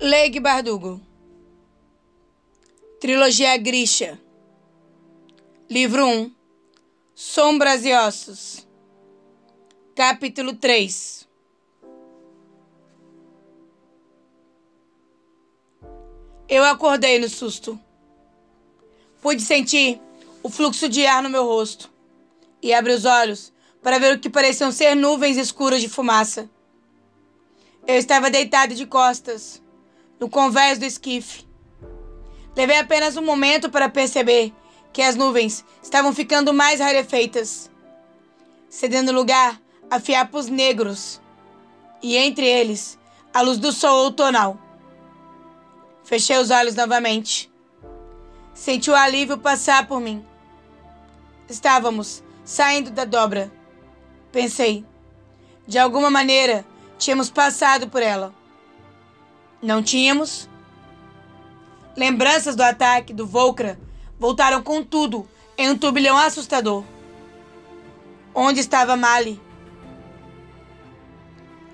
Leigh Bardugo. Trilogia Grisha. Livro 1. Sombras e Ossos. Capítulo 3. Eu acordei no susto. Pude sentir o fluxo de ar no meu rosto e abri os olhos para ver o que pareciam ser nuvens escuras de fumaça. Eu estava deitado de costas, no convés do esquife. Levei apenas um momento para perceber que as nuvens estavam ficando mais rarefeitas, cedendo lugar a fiapos negros, e entre eles a luz do sol outonal. Fechei os olhos novamente. Senti o alívio passar por mim. Estávamos saindo da dobra. Pensei, de alguma maneira, tínhamos passado por ela. Não tínhamos? Lembranças do ataque do Volcra voltaram com tudo em um turbilhão assustador. Onde estava Mali?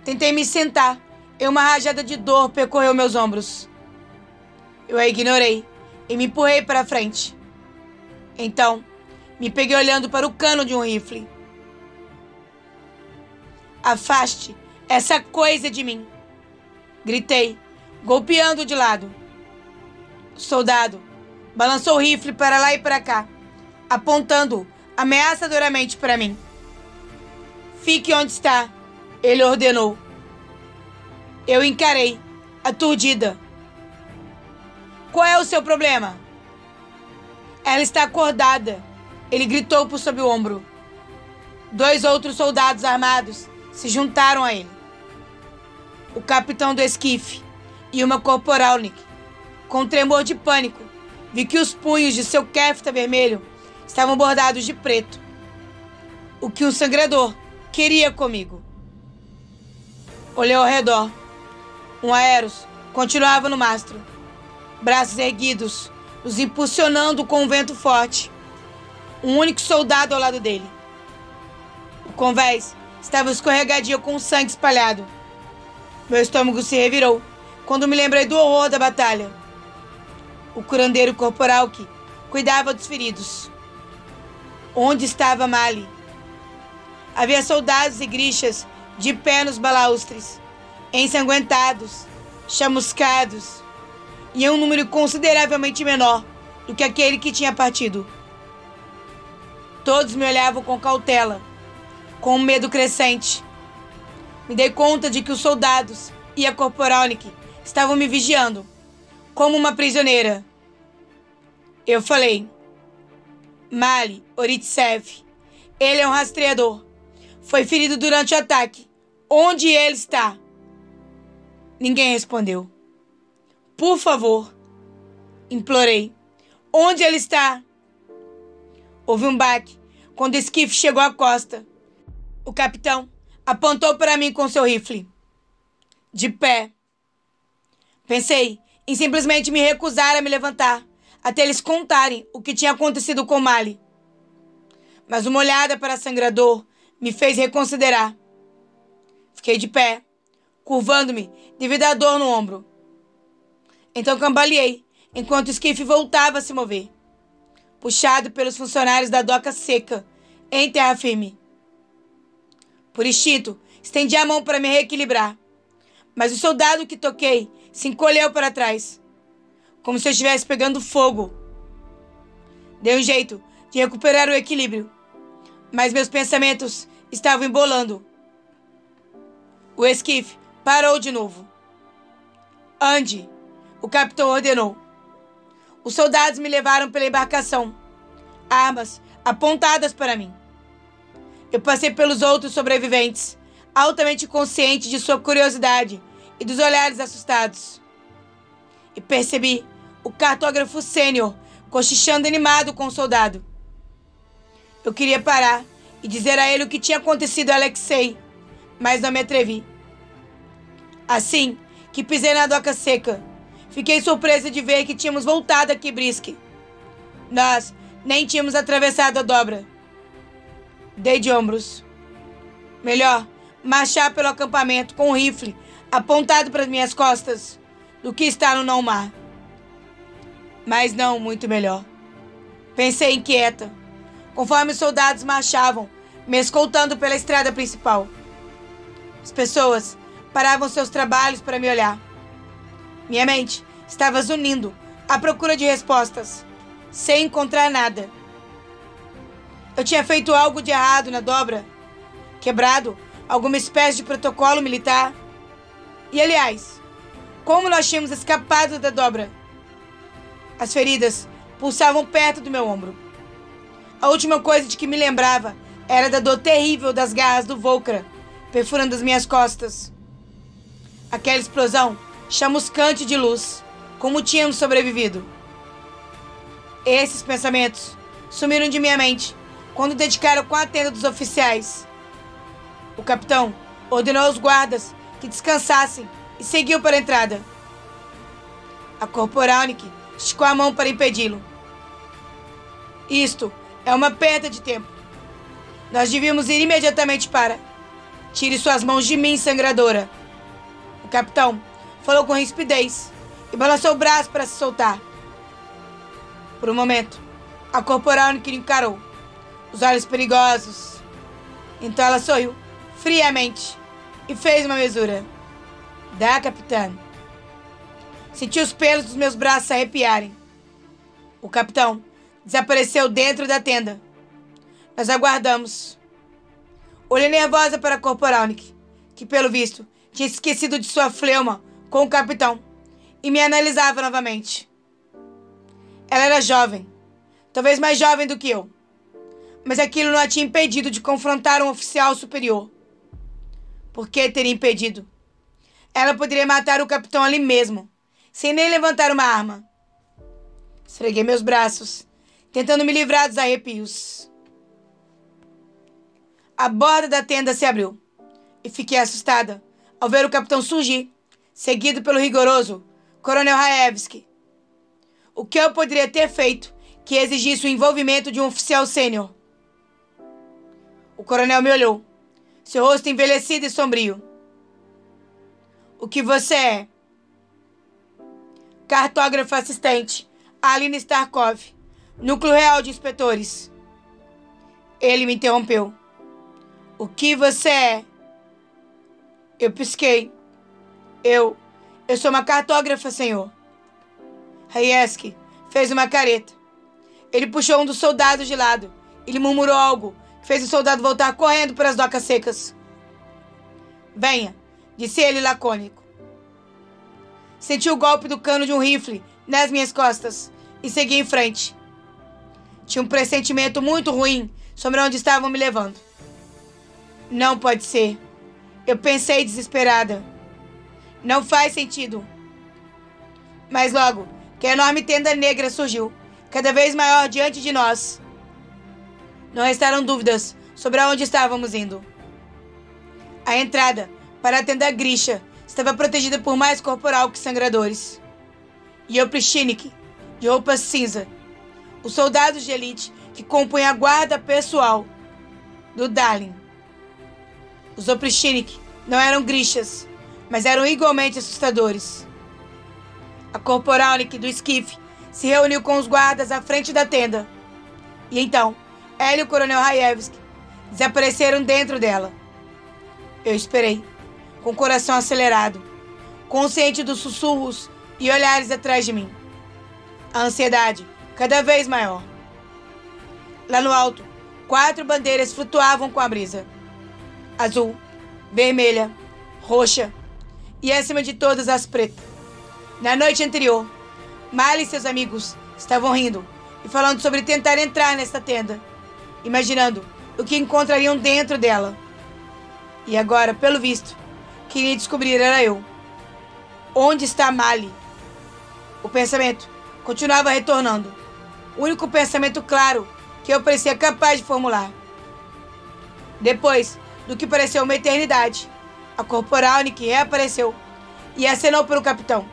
Tentei me sentar e uma rajada de dor percorreu meus ombros. Eu a ignorei e me empurrei para frente. Então, me peguei olhando para o cano de um rifle. Afaste essa coisa de mim! Gritei, golpeando de lado. O soldado balançou o rifle para lá e para cá, apontando ameaçadoramente para mim. Fique onde está, ele ordenou. Eu encarei, aturdida. Qual é o seu problema? Ela está acordada, ele gritou por sob o ombro. 2 outros soldados armados se juntaram a ele. O capitão do esquife e uma corporalnik. Com um tremor de pânico, vi que os punhos de seu kefta vermelho estavam bordados de preto. O que um sangrador queria comigo? Olhei ao redor. Um aeros continuava no mastro, braços erguidos, nos impulsionando com um vento forte. Um único soldado ao lado dele. O convés estava escorregadio com sangue espalhado. Meu estômago se revirou quando me lembrei do horror da batalha. O curandeiro corporal que cuidava dos feridos. Onde estava Mali? Havia soldados e grixas de pé nos balaustres, ensanguentados, chamuscados, e em um número consideravelmente menor do que aquele que tinha partido. Todos me olhavam com cautela, com um medo crescente. Me dei conta de que os soldados e a corporalnik estavam me vigiando, como uma prisioneira. Eu falei, Mali Oritsev, ele é um rastreador. Foi ferido durante o ataque. Onde ele está? Ninguém respondeu. Por favor, implorei. Onde ele está? Houve um baque quando o esquife chegou à costa. O capitão apontou para mim com seu rifle. De pé. Pensei em simplesmente me recusar a me levantar até eles contarem o que tinha acontecido com Mali. Mas uma olhada para sangrador me fez reconsiderar. Fiquei de pé, curvando-me devido à dor no ombro. Então cambaleei enquanto o esquife voltava a se mover, puxado pelos funcionários da doca seca em terra firme. Por instinto, estendi a mão para me reequilibrar, mas o soldado que toquei se encolheu para trás, como se eu estivesse pegando fogo. Dei um jeito de recuperar o equilíbrio, mas meus pensamentos estavam embolando. O esquife parou de novo. Ande, o capitão ordenou. Os soldados me levaram pela embarcação, armas apontadas para mim. Eu passei pelos outros sobreviventes, altamente consciente de sua curiosidade e dos olhares assustados. E percebi o cartógrafo sênior cochichando animado com o soldado. Eu queria parar e dizer a ele o que tinha acontecido a Alexei, mas não me atrevi. Assim que pisei na doca seca, fiquei surpresa de ver que tínhamos voltado a Kibrisk. Nós nem tínhamos atravessado a dobra. Dei de ombros. Melhor marchar pelo acampamento com um rifle apontado para as minhas costas do que estar no não-mar. Mas não muito melhor. Pensei inquieta, conforme os soldados marchavam, me escoltando pela estrada principal. As pessoas paravam seus trabalhos para me olhar. Minha mente estava zunindo à procura de respostas, sem encontrar nada. Eu tinha feito algo de errado na dobra, quebrado alguma espécie de protocolo militar. E, aliás, como nós tínhamos escapado da dobra? As feridas pulsavam perto do meu ombro. A última coisa de que me lembrava era da dor terrível das garras do Volcra perfurando as minhas costas. Aquela explosão chamuscante de luz, como tínhamos sobrevivido. Esses pensamentos sumiram de minha mente quando dedicaram com a tenda dos oficiais. O capitão ordenou aos guardas que descansassem e seguiu para a entrada. A corporal Nick esticou a mão para impedi-lo. Isto é uma perda de tempo. Nós devíamos ir imediatamente para... Tire suas mãos de mim, sangradora. O capitão falou com rispidez e balançou o braço para se soltar. Por um momento, a corporal Nick encarou, os olhos perigosos. Então ela sorriu friamente e fez uma mesura. Dá, capitã. Senti os pelos dos meus braços se arrepiarem. O capitão desapareceu dentro da tenda. Nós aguardamos. Olhei nervosa para a corporal Nick, que pelo visto tinha esquecido de sua fleuma com o capitão e me analisava novamente. Ela era jovem, talvez mais jovem do que eu, mas aquilo não a tinha impedido de confrontar um oficial superior. Por que teria impedido? Ela poderia matar o capitão ali mesmo, sem nem levantar uma arma. Esfreguei meus braços, tentando me livrar dos arrepios. A borda da tenda se abriu e fiquei assustada ao ver o capitão surgir, seguido pelo rigoroso Coronel Raevski. O que eu poderia ter feito que exigisse o envolvimento de um oficial sênior? O coronel me olhou, seu rosto envelhecido e sombrio. O que você é? Cartógrafo assistente, Alina Starkov, Núcleo Real de Inspetores. Ele me interrompeu. O que você é? Eu pisquei. Eu sou uma cartógrafa, senhor. Raevski fez uma careta. Ele puxou um dos soldados de lado e lhe murmurou algo que fez o soldado voltar correndo para as docas secas. Venha, disse ele lacônico. Senti o golpe do cano de um rifle nas minhas costas e segui em frente. Tinha um pressentimento muito ruim sobre onde estavam me levando. Não pode ser. Eu pensei desesperada. Não faz sentido. Mas logo que a enorme tenda negra surgiu, cada vez maior diante de nós. Não restaram dúvidas sobre aonde estávamos indo. A entrada para a tenda Grisha estava protegida por mais corporal que sangradores. E Oprichnik, de roupa cinza, os soldados de elite que compõem a guarda pessoal do Dalin. Os Oprichnik não eram Grishas, mas eram igualmente assustadores. A corporal Nick do esquife se reuniu com os guardas à frente da tenda. E então, ela e o coronel Raevski desapareceram dentro dela. Eu esperei, com o coração acelerado, consciente dos sussurros e olhares atrás de mim. A ansiedade cada vez maior. Lá no alto, 4 bandeiras flutuavam com a brisa. Azul, vermelha, roxa e, acima de todas, as pretas. Na noite anterior, Mali e seus amigos estavam rindo e falando sobre tentar entrar nesta tenda, imaginando o que encontrariam dentro dela. E agora, pelo visto, queria descobrir era eu. Onde está Mali? O pensamento continuava retornando. O único pensamento claro que eu parecia capaz de formular. Depois do que pareceu uma eternidade, a corporal Nick reapareceu e acenou para o capitão,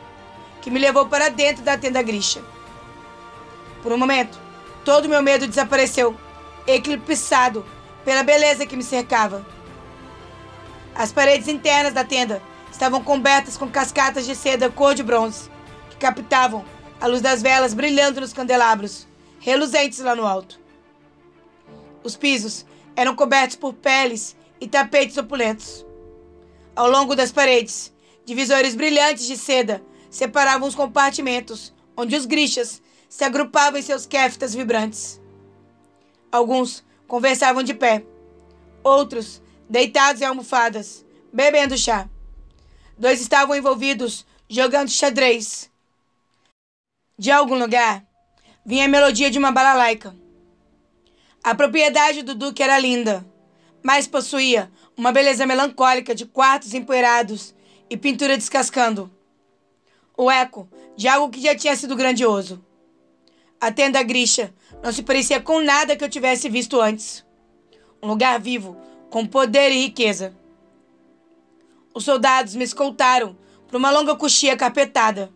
que me levou para dentro da tenda Grisha. Por um momento, todo o meu medo desapareceu, eclipsado pela beleza que me cercava. As paredes internas da tenda estavam cobertas com cascatas de seda cor de bronze, que captavam a luz das velas brilhando nos candelabros, reluzentes lá no alto. Os pisos eram cobertos por peles e tapetes opulentos. Ao longo das paredes, divisores brilhantes de seda separavam os compartimentos, onde os grixas se agrupavam em seus keftas vibrantes. Alguns conversavam de pé, outros deitados em almofadas, bebendo chá. 2 estavam envolvidos jogando xadrez. De algum lugar, vinha a melodia de uma balalaica. A propriedade do duque era linda, mas possuía uma beleza melancólica de quartos empoeirados e pintura descascando. O eco de algo que já tinha sido grandioso. A tenda grixa não se parecia com nada que eu tivesse visto antes. Um lugar vivo, com poder e riqueza. Os soldados me escoltaram por uma longa coxia carpetada.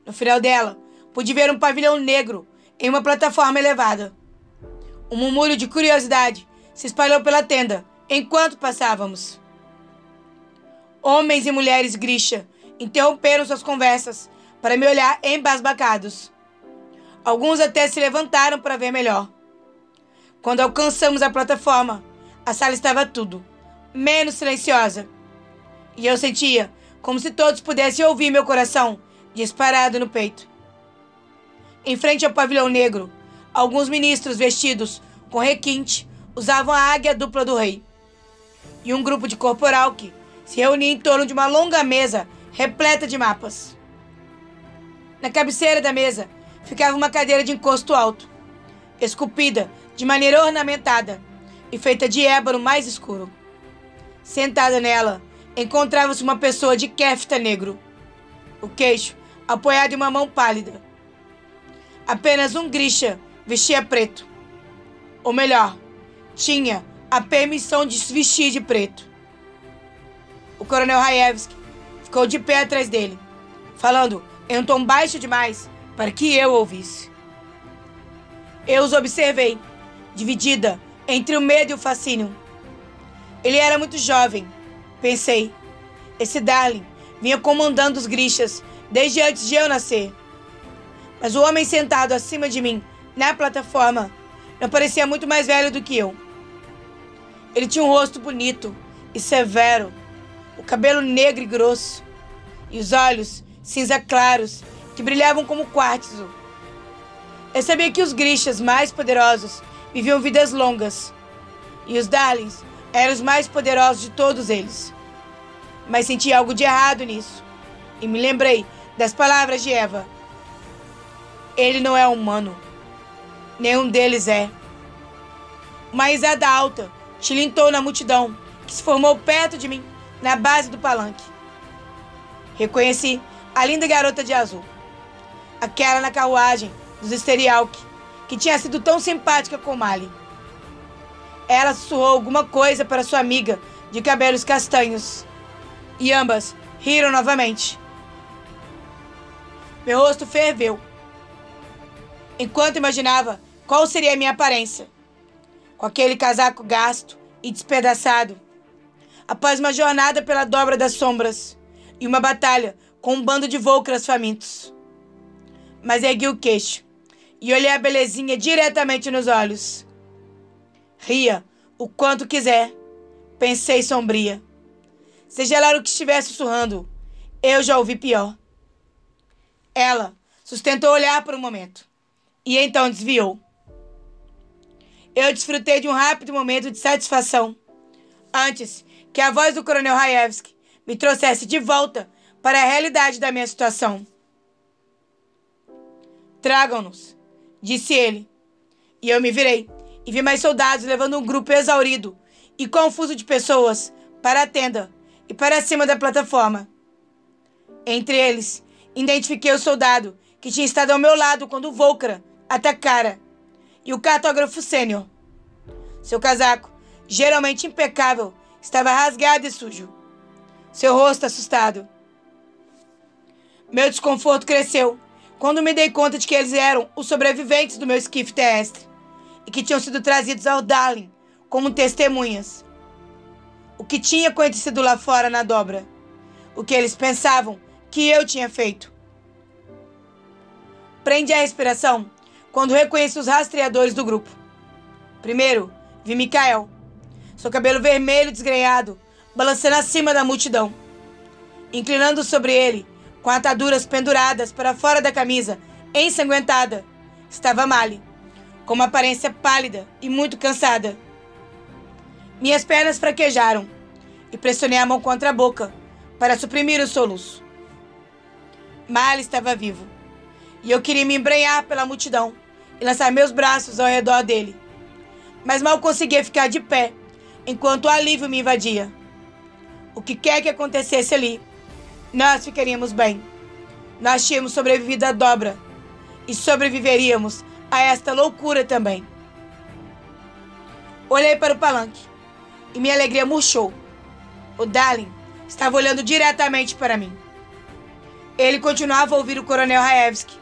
No final dela, pude ver um pavilhão negro em uma plataforma elevada. Um murmúrio de curiosidade se espalhou pela tenda enquanto passávamos. Homens e mulheres grixa interromperam suas conversas para me olhar embasbacados. Alguns até se levantaram para ver melhor. Quando alcançamos a plataforma, a sala estava tudo menos silenciosa. E eu sentia como se todos pudessem ouvir meu coração disparado no peito. Em frente ao pavilhão negro, alguns ministros vestidos com requinte usavam a águia dupla do rei. E um grupo de corporalque se reunia em torno de uma longa mesa repleta de mapas. Na cabeceira da mesa ficava uma cadeira de encosto alto, esculpida de maneira ornamentada e feita de ébano mais escuro. Sentada nela, encontrava-se uma pessoa de kefta negro, o queixo apoiado em uma mão pálida. Apenas um grisha vestia preto. Ou melhor, tinha a permissão de se vestir de preto. O coronel Raevski ficou de pé atrás dele, falando em um tom baixo demais para que eu ouvisse. Eu os observei, dividida entre o medo e o fascínio. Ele era muito jovem, pensei. Esse Darling vinha comandando os grixas desde antes de eu nascer. Mas o homem sentado acima de mim, na plataforma, não parecia muito mais velho do que eu. Ele tinha um rosto bonito e severo, o cabelo negro e grosso, e os olhos cinza claros que brilhavam como quartzo. Eu sabia que os grixas mais poderosos viviam vidas longas, e os Darlings eram os mais poderosos de todos eles. Mas senti algo de errado nisso, e me lembrei das palavras de Eva. Ele não é humano. Nenhum deles é. Uma risada alta tilintou na multidão que se formou perto de mim, na base do palanque. Reconheci a linda garota de azul, aquela na carruagem dos Esterialk, que tinha sido tão simpática com Mali. Ela sussurrou alguma coisa para sua amiga de cabelos castanhos, e ambas riram novamente. Meu rosto ferveu, enquanto imaginava qual seria a minha aparência, com aquele casaco gasto e despedaçado, após uma jornada pela dobra das sombras e uma batalha com um bando de Volcras famintos. Mas ergui o queixo e olhei a belezinha diretamente nos olhos. Ria o quanto quiser, pensei sombria. Seja lá o que estiver sussurrando, eu já ouvi pior. Ela sustentou o olhar por um momento e então desviou. Eu desfrutei de um rápido momento de satisfação, antes que a voz do coronel Raevski me trouxesse de volta para a realidade da minha situação. Tragam-nos, disse ele, e eu me virei e vi mais soldados levando um grupo exaurido e confuso de pessoas para a tenda e para cima da plataforma. Entre eles, identifiquei o soldado que tinha estado ao meu lado quando o Volcra atacara, e o cartógrafo sênior. Seu casaco, geralmente impecável, estava rasgado e sujo. Seu rosto assustado. Meu desconforto cresceu quando me dei conta de que eles eram os sobreviventes do meu esquife terrestre e que tinham sido trazidos ao Darling como testemunhas. O que tinha acontecido lá fora na dobra? o que eles pensavam que eu tinha feito. Prendi a respiração quando reconheci os rastreadores do grupo. Primeiro, vi Mikael, seu cabelo vermelho desgrenhado, balançando acima da multidão. Inclinando sobre ele, com ataduras penduradas para fora da camisa, ensanguentada, estava Mali, com uma aparência pálida e muito cansada. Minhas pernas fraquejaram e pressionei a mão contra a boca para suprimir o soluço. Mali estava vivo, e eu queria me embrenhar pela multidão e lançar meus braços ao redor dele. Mas mal conseguia ficar de pé, enquanto o alívio me invadia. O que quer que acontecesse ali, nós ficaríamos bem. Nós tínhamos sobrevivido à dobra, e sobreviveríamos a esta loucura também. Olhei para o palanque, e minha alegria murchou. O Dallin estava olhando diretamente para mim. Ele continuava a ouvir o Coronel Raevski,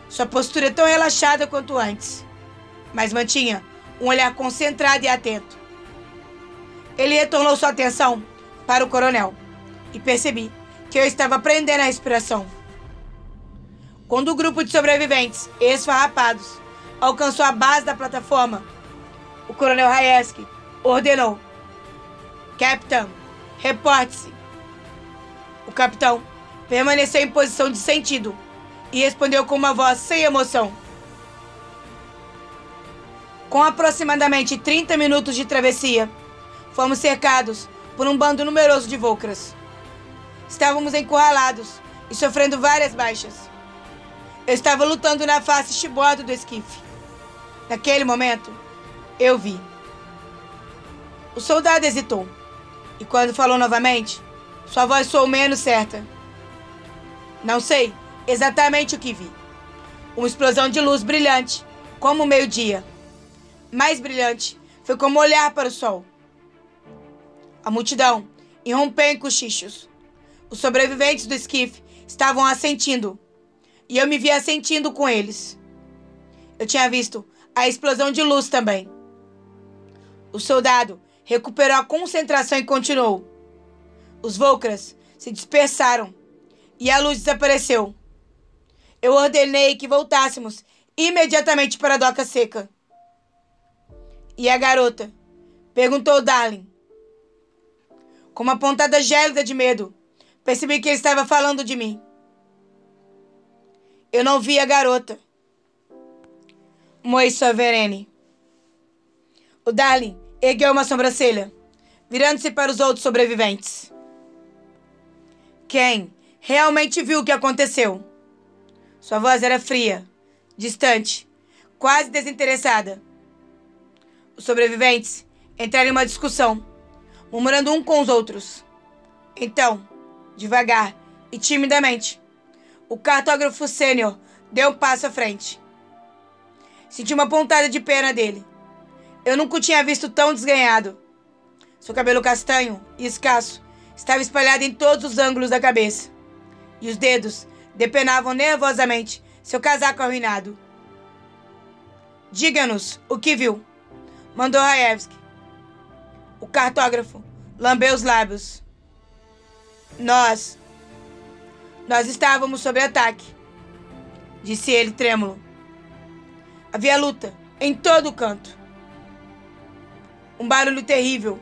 sua postura tão relaxada quanto antes, mas mantinha um olhar concentrado e atento. Ele retornou sua atenção para o coronel e percebi que eu estava prendendo a respiração. Quando o grupo de sobreviventes esfarrapados alcançou a base da plataforma, o Coronel Raevski ordenou: "Capitão, reporte-se." O capitão permaneceu em posição de sentido e respondeu com uma voz sem emoção: "Com aproximadamente 30 minutos de travessia, fomos cercados por um bando numeroso de Volcras. Estávamos encurralados e sofrendo várias baixas. Eu estava lutando na face estibordo do esquife. Naquele momento, eu vi." O soldado hesitou, e quando falou novamente, sua voz soou menos certa. "Não sei exatamente o que vi. Uma explosão de luz brilhante, como o meio-dia. Mais brilhante foi como olhar para o sol." A multidão irrompeu em cochichos. Os sobreviventes do esquife estavam assentindo, e eu me vi assentindo com eles. Eu tinha visto a explosão de luz também. O soldado recuperou a concentração e continuou: "Os Volcras se dispersaram e a luz desapareceu. Eu ordenei que voltássemos imediatamente para a doca seca." "E a garota?" perguntou Dallin. Com uma pontada gélida de medo, percebi que ele estava falando de mim. "Eu não vi a garota." "Moe Soverene." O Dallin ergueu uma sobrancelha, virando-se para os outros sobreviventes. "Quem realmente viu o que aconteceu?" Sua voz era fria, distante, quase desinteressada. Os sobreviventes entraram em uma discussão, murmurando um com os outros. Então, devagar e timidamente, o cartógrafo sênior deu um passo à frente. Senti uma pontada de pena dele. Eu nunca o tinha visto tão desganhado. Seu cabelo castanho e escasso estava espalhado em todos os ângulos da cabeça, e os dedos depenavam nervosamente seu casaco arruinado. "Diga-nos o que viu", mandou Raevski. O cartógrafo lambeu os lábios. Nós estávamos sob ataque", disse ele trêmulo. "Havia luta em todo o canto. Um barulho terrível.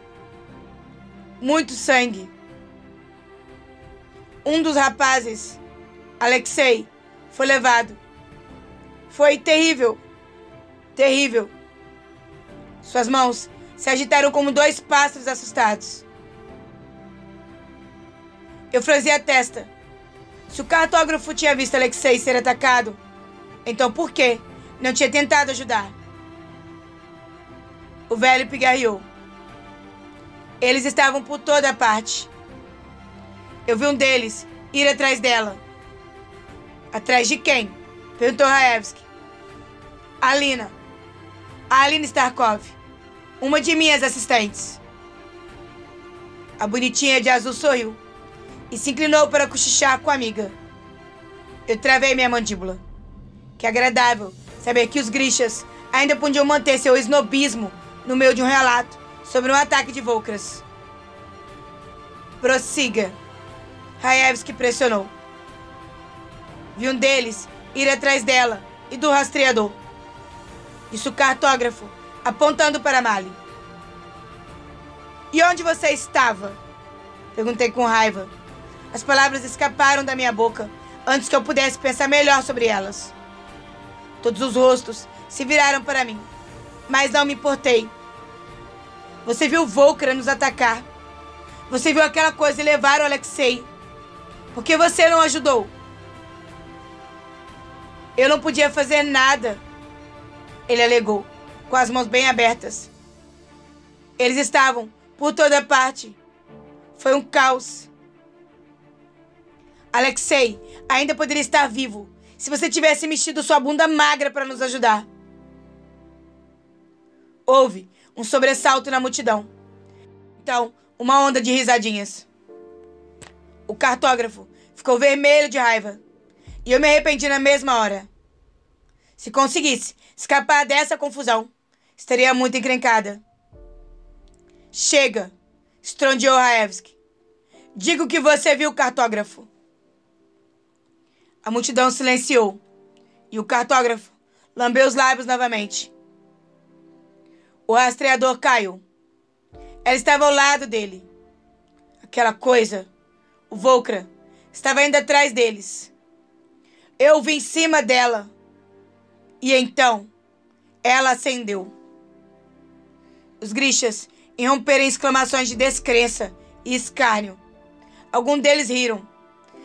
Muito sangue. Um dos rapazes, Alexei, foi levado. Foi terrível. Terrível." Suas mãos se agitaram como dois pássaros assustados. Eu franzi a testa. Se o cartógrafo tinha visto Alexei ser atacado, então por que não tinha tentado ajudar? O velho pigarreou. "Eles estavam por toda parte. Eu vi um deles ir atrás dela." "Atrás de quem?" perguntou Raevski. "Alina. A Alina Starkov, uma de minhas assistentes." A bonitinha de azul sorriu e se inclinou para cochichar com a amiga. Eu travei minha mandíbula. Que agradável saber que os Grishas ainda podiam manter seu snobismo no meio de um relato sobre um ataque de Volcras. "Prossiga." Raevski pressionou. Vi um deles ir atrás dela e do rastreador. Disse o cartógrafo, apontando para Malin. E onde você estava? Perguntei com raiva. As palavras escaparam da minha boca antes que eu pudesse pensar melhor sobre elas. Todos os rostos se viraram para mim, mas não me importei. Você viu Volcra nos atacar. Você viu aquela coisa e levar o Alexei. Por que você não ajudou? Eu não podia fazer nada, ele alegou, com as mãos bem abertas. Eles estavam por toda parte. Foi um caos. Alexei ainda poderia estar vivo se você tivesse mexido sua bunda magra para nos ajudar. Houve um sobressalto na multidão. Então, uma onda de risadinhas. O cartógrafo ficou vermelho de raiva. E eu me arrependi na mesma hora. Se conseguisse escapar dessa confusão, estaria muito encrencada. Chega, estrondeou Raevski. Diga o que você viu, cartógrafo. A multidão silenciou. E o cartógrafo lambeu os lábios novamente. O rastreador caiu. Ela estava ao lado dele. Aquela coisa, o Volcra, estava indo atrás deles. Eu vi em cima dela. E então, ela acendeu. Os Grishas irromperam em exclamações de descrença e escárnio. Alguns deles riram.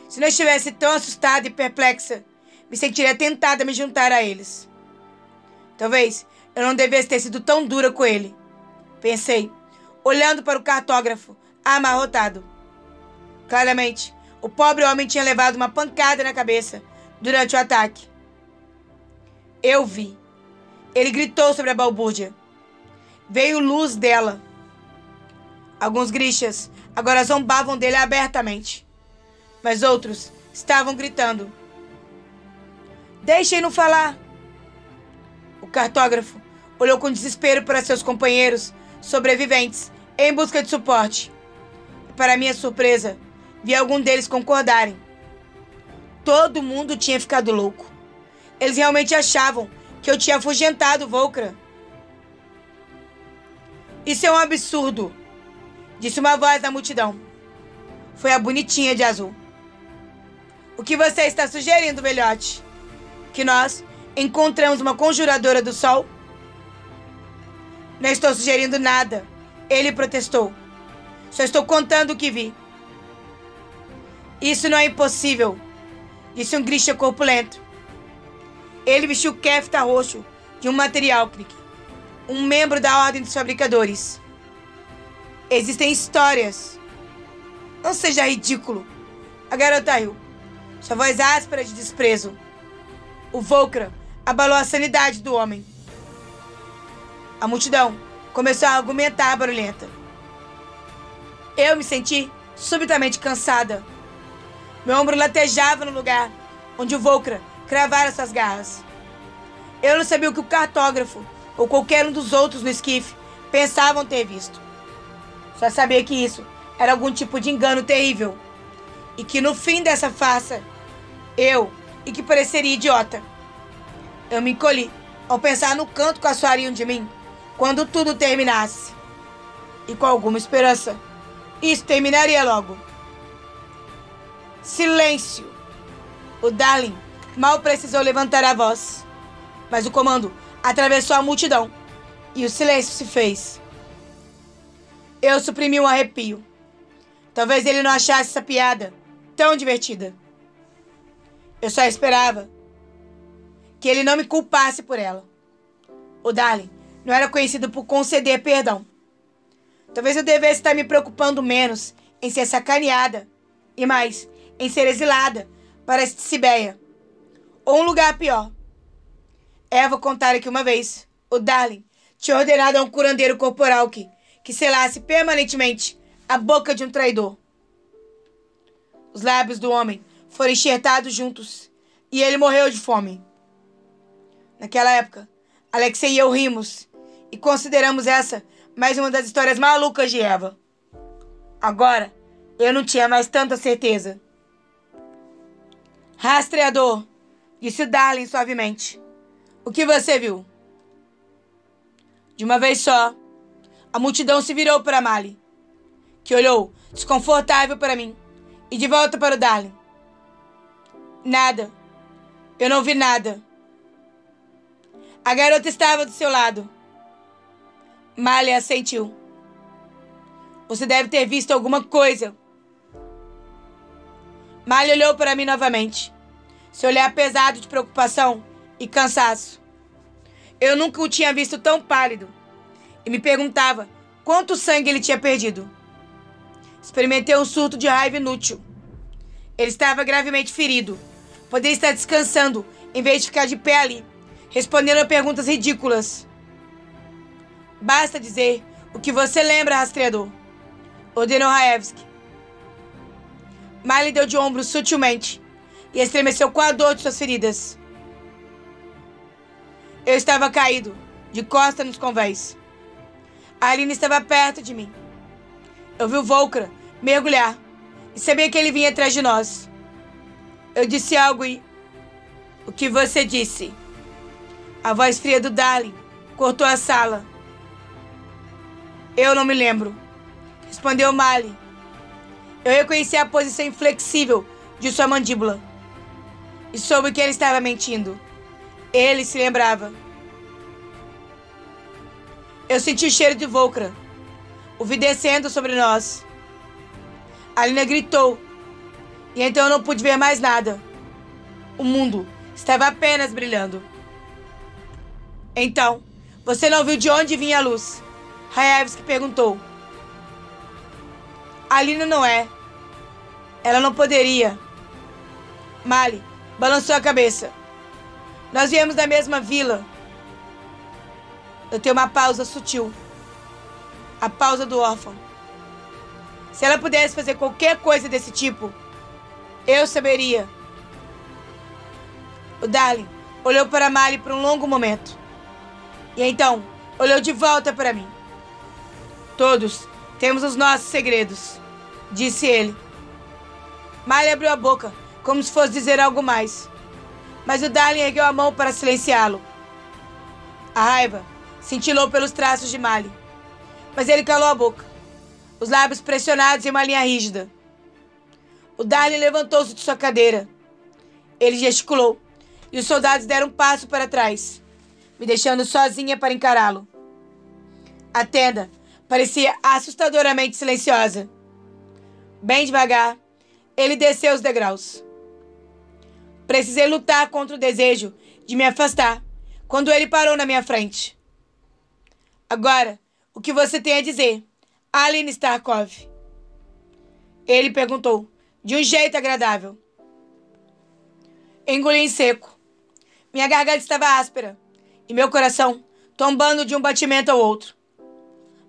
Se não estivesse tão assustada e perplexa, me sentiria tentada a me juntar a eles. Talvez eu não devesse ter sido tão dura com ele, pensei, olhando para o cartógrafo amarrotado. Claramente, o pobre homem tinha levado uma pancada na cabeça durante o ataque. Eu vi. Ele gritou sobre a balbúrdia. Veio luz dela. Alguns Grishas agora zombavam dele abertamente, mas outros estavam gritando. Deixem-no falar. O cartógrafo olhou com desespero para seus companheiros sobreviventes em busca de suporte. E, para minha surpresa, vi algum deles concordarem. Todo mundo tinha ficado louco. Eles realmente achavam que eu tinha afugentado Volcra. Isso é um absurdo, disse uma voz da multidão. Foi a bonitinha de azul. O que você está sugerindo, velhote? Que nós encontramos uma conjuradora do sol? Não estou sugerindo nada, ele protestou. Só estou contando o que vi. Isso não é impossível, disse um Grisha corpulento. Ele vestiu o kefta roxo de um materialknik, um membro da Ordem dos Fabricadores. Existem histórias. Não seja ridículo. A garota riu, sua voz áspera de desprezo. O Volcra abalou a sanidade do homem. A multidão começou a argumentar barulhenta. Eu me senti subitamente cansada. Meu ombro latejava no lugar onde o Volcra cravara suas garras. Eu não sabia o que o cartógrafo ou qualquer um dos outros no esquife pensavam ter visto. Só sabia que isso era algum tipo de engano terrível. E que no fim dessa farsa, e que pareceria idiota. Eu me encolhi ao pensar no canto que assoariam de mim quando tudo terminasse. E com alguma esperança, isso terminaria logo. Silêncio! O Darling mal precisou levantar a voz, mas o comando atravessou a multidão e o silêncio se fez. Eu suprimi um arrepio. Talvez ele não achasse essa piada tão divertida. Eu só esperava que ele não me culpasse por ela. O Darling não era conhecido por conceder perdão. Talvez eu devesse estar me preocupando menos em ser sacaneada e mais em ser exilada para Sibeia, ou um lugar pior. Eva contara que uma vez o Darling tinha ordenado a um curandeiro corporal que selasse permanentemente a boca de um traidor. Os lábios do homem foram enxertados juntos e ele morreu de fome. Naquela época, Alexei e eu rimos e consideramos essa mais uma das histórias malucas de Eva. Agora, eu não tinha mais tanta certeza. Rastreador, disse Darlin suavemente. O que você viu? De uma vez só, a multidão se virou para Mali, que olhou desconfortável para mim e de volta para o Darlin. Nada. Eu não vi nada. A garota estava do seu lado. Mali assentiu. Você deve ter visto alguma coisa. Mali olhou para mim novamente, seu olhar pesado de preocupação e cansaço. Eu nunca o tinha visto tão pálido e me perguntava quanto sangue ele tinha perdido. Experimentei um surto de raiva inútil. Ele estava gravemente ferido. Poderia estar descansando em vez de ficar de pé ali, respondendo a perguntas ridículas. Basta dizer o que você lembra, rastreador, ordenou Raevski. Mali deu de ombros sutilmente e estremeceu com a dor de suas feridas. Eu estava caído, de costas nos convéis. A Aline estava perto de mim. Eu vi o Volcra mergulhar e sabia que ele vinha atrás de nós. Eu disse algo e... O que você disse? A voz fria do Darlin cortou a sala. Eu não me lembro, respondeu Mali. Eu reconheci a posição inflexível de sua mandíbula e soube que ele estava mentindo. Ele se lembrava. Eu senti o cheiro de Volcra. O vi descendo sobre nós. A Lina gritou. E então eu não pude ver mais nada. O mundo estava apenas brilhando. Então, você não viu de onde vinha a luz? Raevski perguntou. A Lina não é. Ela não poderia. Mali balançou a cabeça. Nós viemos da mesma vila. Eu tenho uma pausa sutil. A pausa do órfão. Se ela pudesse fazer qualquer coisa desse tipo, eu saberia. O Darlin olhou para Mali por um longo momento. E então, olhou de volta para mim. Todos temos os nossos segredos, disse ele. Mali abriu a boca, como se fosse dizer algo mais. Mas o Darlin ergueu a mão para silenciá-lo. A raiva cintilou pelos traços de Mali. Mas ele calou a boca, os lábios pressionados em uma linha rígida. O Darlin levantou-se de sua cadeira. Ele gesticulou, e os soldados deram um passo para trás, me deixando sozinha para encará-lo. A tenda parecia assustadoramente silenciosa. Bem devagar, ele desceu os degraus. Precisei lutar contra o desejo de me afastar quando ele parou na minha frente. Agora, o que você tem a dizer, Aline Starkov? Ele perguntou, de um jeito agradável. Engoli em seco. Minha garganta estava áspera e meu coração tombando de um batimento ao outro.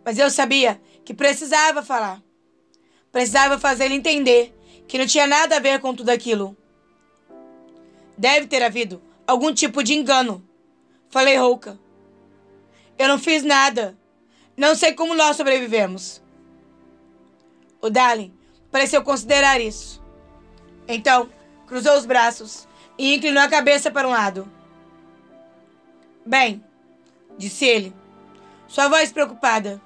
Mas eu sabia que precisava falar. Precisava fazer ele entender que não tinha nada a ver com tudo aquilo. Deve ter havido algum tipo de engano, falei rouca. Eu não fiz nada. Não sei como nós sobrevivemos. O Darlin pareceu considerar isso. Então, cruzou os braços e inclinou a cabeça para um lado. Bem, disse ele, sua voz preocupada.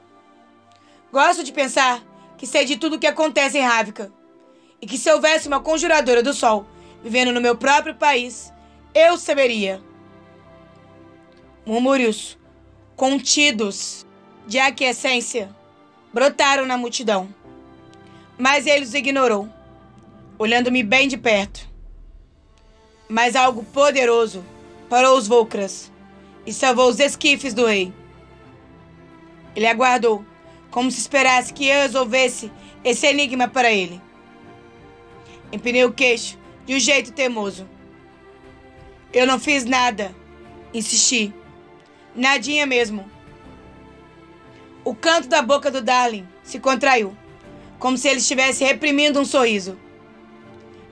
Gosto de pensar que sei de tudo o que acontece em Ravnica e que se houvesse uma conjuradora do sol vivendo no meu próprio país, eu saberia. Murmúrios contidos de aquiescência brotaram na multidão, mas ele os ignorou, olhando-me bem de perto. Mas algo poderoso parou os Volcras e salvou os esquifes do rei. Ele aguardou, como se esperasse que eu resolvesse esse enigma para ele. Empinei o queixo de um jeito teimoso. Eu não fiz nada, insisti. Nadinha mesmo. O canto da boca do Darlin se contraiu, como se ele estivesse reprimindo um sorriso.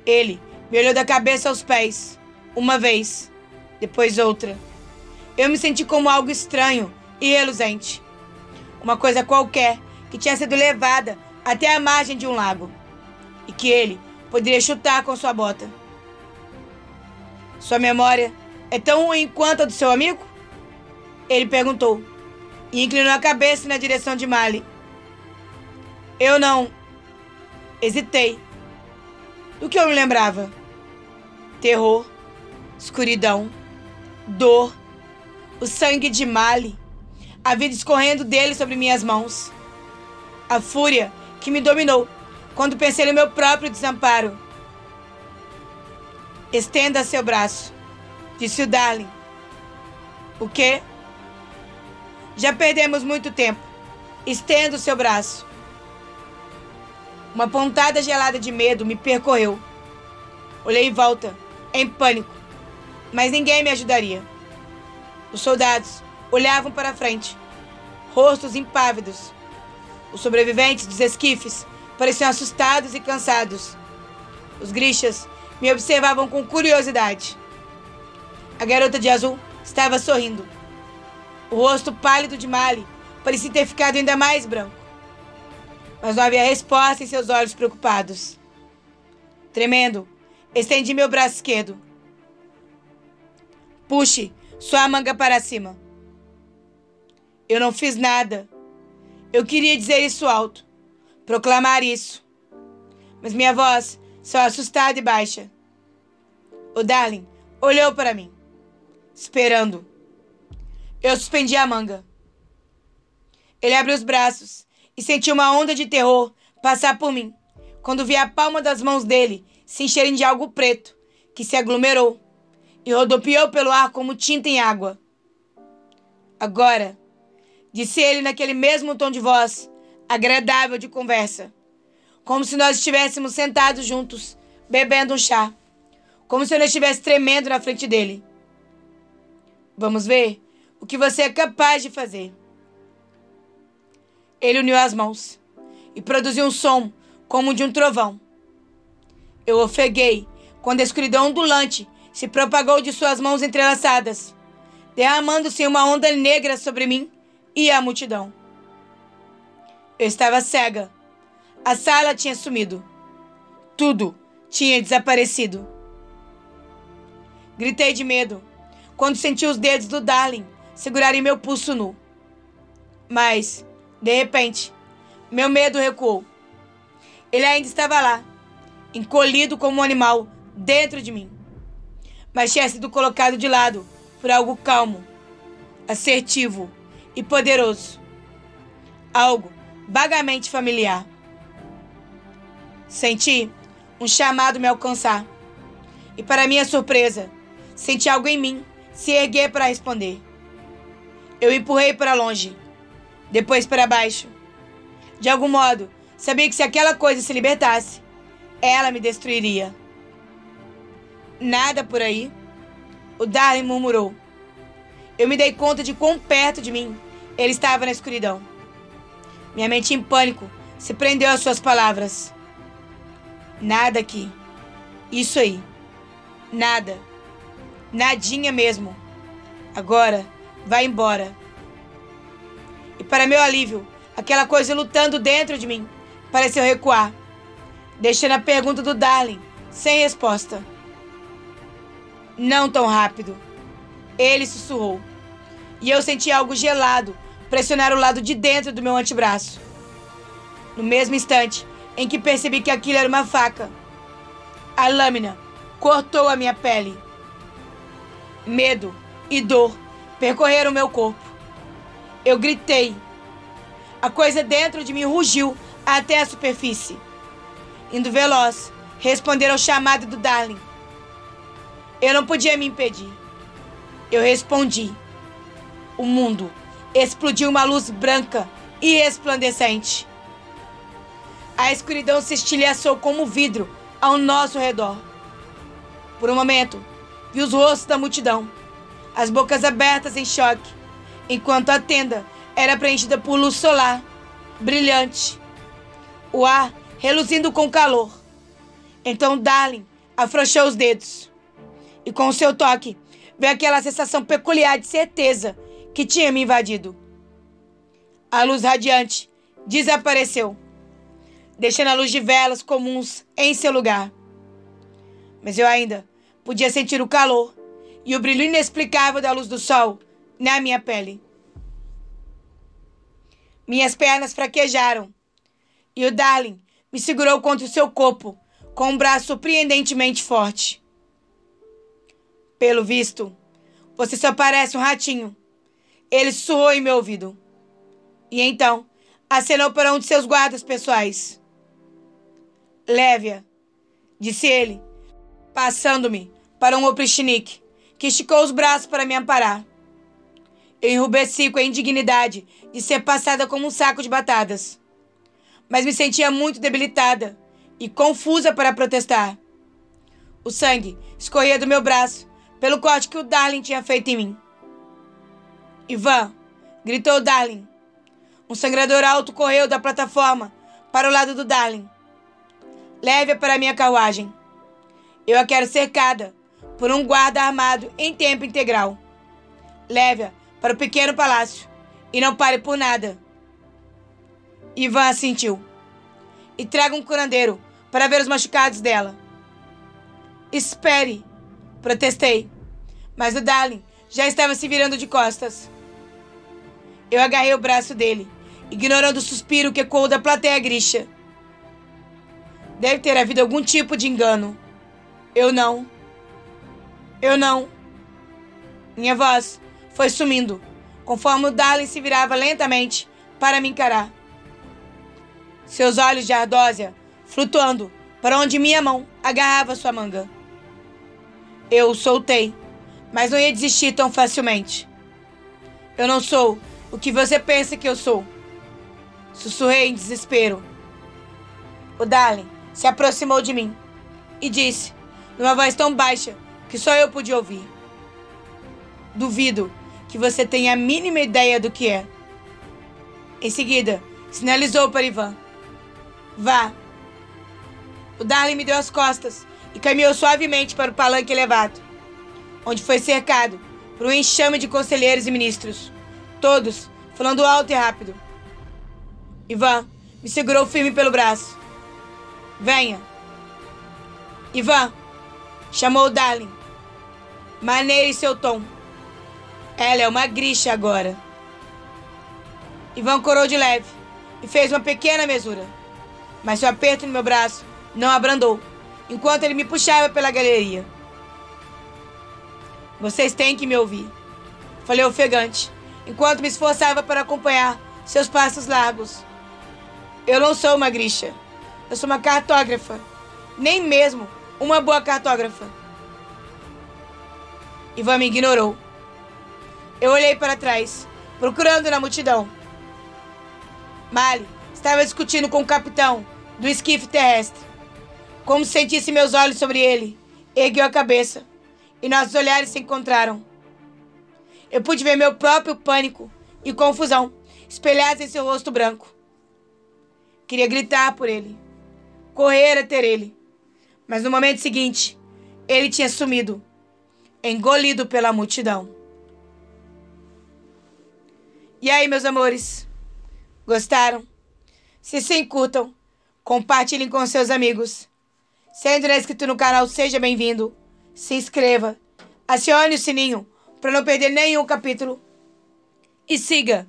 Ele me olhou da cabeça aos pés, uma vez, depois outra. Eu me senti como algo estranho e reluzente. Uma coisa qualquer que tinha sido levada até a margem de um lago e que ele poderia chutar com sua bota. Sua memória é tão ruim quanto a do seu amigo? Ele perguntou, e inclinou a cabeça na direção de Mali. Eu não. Hesitei. Do que eu me lembrava? Terror, escuridão, dor, o sangue de Mali, a vida escorrendo dele sobre minhas mãos. A fúria que me dominou quando pensei no meu próprio desamparo. Estenda seu braço, disse o Darling. O quê? Já perdemos muito tempo. Estenda o seu braço. Uma pontada gelada de medo me percorreu. Olhei em volta, em pânico, mas ninguém me ajudaria. Os soldados olhavam para a frente, rostos impávidos. Os sobreviventes dos esquifes pareciam assustados e cansados. Os Grishas me observavam com curiosidade. A garota de azul estava sorrindo. O rosto pálido de Mali parecia ter ficado ainda mais branco. Mas não havia resposta em seus olhos preocupados. Tremendo, estendi meu braço esquerdo. Puxe sua manga para cima. Eu não fiz nada. Eu queria dizer isso alto, proclamar isso. Mas minha voz saiu assustada e baixa. O Darling olhou para mim, esperando. Eu suspendi a manga. Ele abriu os braços e senti uma onda de terror passar por mim, quando vi a palma das mãos dele se encherem de algo preto, que se aglomerou e rodopiou pelo ar como tinta em água. Agora, disse ele naquele mesmo tom de voz, agradável de conversa, como se nós estivéssemos sentados juntos, bebendo um chá, como se eu não estivesse tremendo na frente dele. Vamos ver o que você é capaz de fazer. Ele uniu as mãos e produziu um som como o de um trovão. Eu ofeguei quando a escuridão ondulante se propagou de suas mãos entrelaçadas, derramando-se uma onda negra sobre mim e a multidão. Eu estava cega. A sala tinha sumido. Tudo tinha desaparecido. Gritei de medo quando senti os dedos do Darling segurarem meu pulso nu. Mas, de repente, meu medo recuou. Ele ainda estava lá, encolhido como um animal dentro de mim. Mas tinha sido colocado de lado por algo calmo, assertivo e poderoso. Algo vagamente familiar. Senti um chamado me alcançar. E para minha surpresa, senti algo em mim se erguer para responder. Eu empurrei para longe, depois para baixo. De algum modo, sabia que se aquela coisa se libertasse, ela me destruiria. Nada por aí, o Darling murmurou. Eu me dei conta de quão perto de mim ele estava na escuridão. Minha mente em pânico se prendeu às suas palavras. Nada aqui. Isso aí. Nada. Nadinha mesmo. Agora, vai embora. E para meu alívio, aquela coisa lutando dentro de mim pareceu recuar, deixando a pergunta do Darling sem resposta. Não tão rápido. Ele sussurrou. E eu senti algo gelado pressionar o lado de dentro do meu antebraço. No mesmo instante em que percebi que aquilo era uma faca, a lâmina cortou a minha pele. Medo e dor percorreram meu corpo. Eu gritei. A coisa dentro de mim rugiu até a superfície, indo veloz responder ao chamado do Darling. Eu não podia me impedir. Eu respondi. O mundo explodiu uma luz branca e resplandecente. A escuridão se estilhaçou como vidro ao nosso redor. Por um momento, vi os rostos da multidão, as bocas abertas em choque, enquanto a tenda era preenchida por luz solar, brilhante. O ar reluzindo com calor. Então Darling afrouxou os dedos. E com o seu toque, veio aquela sensação peculiar de certeza que tinha me invadido. A luz radiante desapareceu, deixando a luz de velas comuns em seu lugar. Mas eu ainda Podia sentir o calor e o brilho inexplicável da luz do sol na minha pele. Minhas pernas fraquejaram e o Darling me segurou contra o seu corpo com um braço surpreendentemente forte. Pelo visto, você só parece um ratinho. Ele sussurrou em meu ouvido. E então, acenou para um de seus guardas pessoais. Leve-a, disse ele, passando-me para um oprichnik, que esticou os braços para me amparar. Eu enrubesci com a indignidade de ser passada como um saco de batatas. Mas me sentia muito debilitada e confusa para protestar. O sangue escorria do meu braço pelo corte que o Darling tinha feito em mim. Ivan, gritou o Darling. Um sangrador alto correu da plataforma para o lado do Darling. Leve-a para minha carruagem. Eu a quero cercada por um guarda armado em tempo integral. Leve-a para o pequeno palácio e não pare por nada. Ivan assentiu. E traga um curandeiro para ver os machucados dela. Espere, protestei, mas o Darling já estava se virando de costas. Eu agarrei o braço dele, ignorando o suspiro que ecoou da plateia grixa. Deve ter havido algum tipo de engano. Eu não. Minha voz foi sumindo, conforme o Darling se virava lentamente para me encarar. Seus olhos de ardósia flutuando para onde minha mão agarrava sua manga. Eu o soltei, mas não ia desistir tão facilmente. Eu não sou o que você pensa que eu sou. Sussurrei em desespero. O Darling se aproximou de mim e disse, numa voz tão baixa que só eu pude ouvir. Duvido que você tenha a mínima ideia do que é. Em seguida, sinalizou para Ivan. Vá. O Darling me deu as costas e caminhou suavemente para o palanque elevado, onde foi cercado por um enxame de conselheiros e ministros, todos falando alto e rápido. Ivan me segurou firme pelo braço. Venha. Ivan, chamou o Darling. Maneire seu tom. Ela é uma grixa agora. Ivan corou de leve e fez uma pequena mesura, mas seu aperto no meu braço não abrandou, enquanto ele me puxava pela galeria. Vocês têm que me ouvir, falei ofegante, enquanto me esforçava para acompanhar seus passos largos. Eu não sou uma grixa. Eu sou uma cartógrafa. Nem mesmo uma boa cartógrafa. Ivan me ignorou. Eu olhei para trás, procurando na multidão. Mali estava discutindo com o capitão do esquife terrestre. Como se sentisse meus olhos sobre ele, ergueu a cabeça e nossos olhares se encontraram. Eu pude ver meu próprio pânico e confusão espelhados em seu rosto branco. Queria gritar por ele, correr até ele, mas no momento seguinte, ele tinha sumido, engolido pela multidão. E aí, meus amores? Gostaram? Se sim, curtam, compartilhem com seus amigos. Se ainda não é inscrito no canal, seja bem-vindo. Se inscreva, acione o sininho para não perder nenhum capítulo. E siga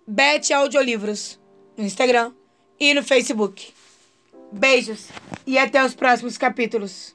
Beth Audiolivros no Instagram e no Facebook. Beijos e até os próximos capítulos.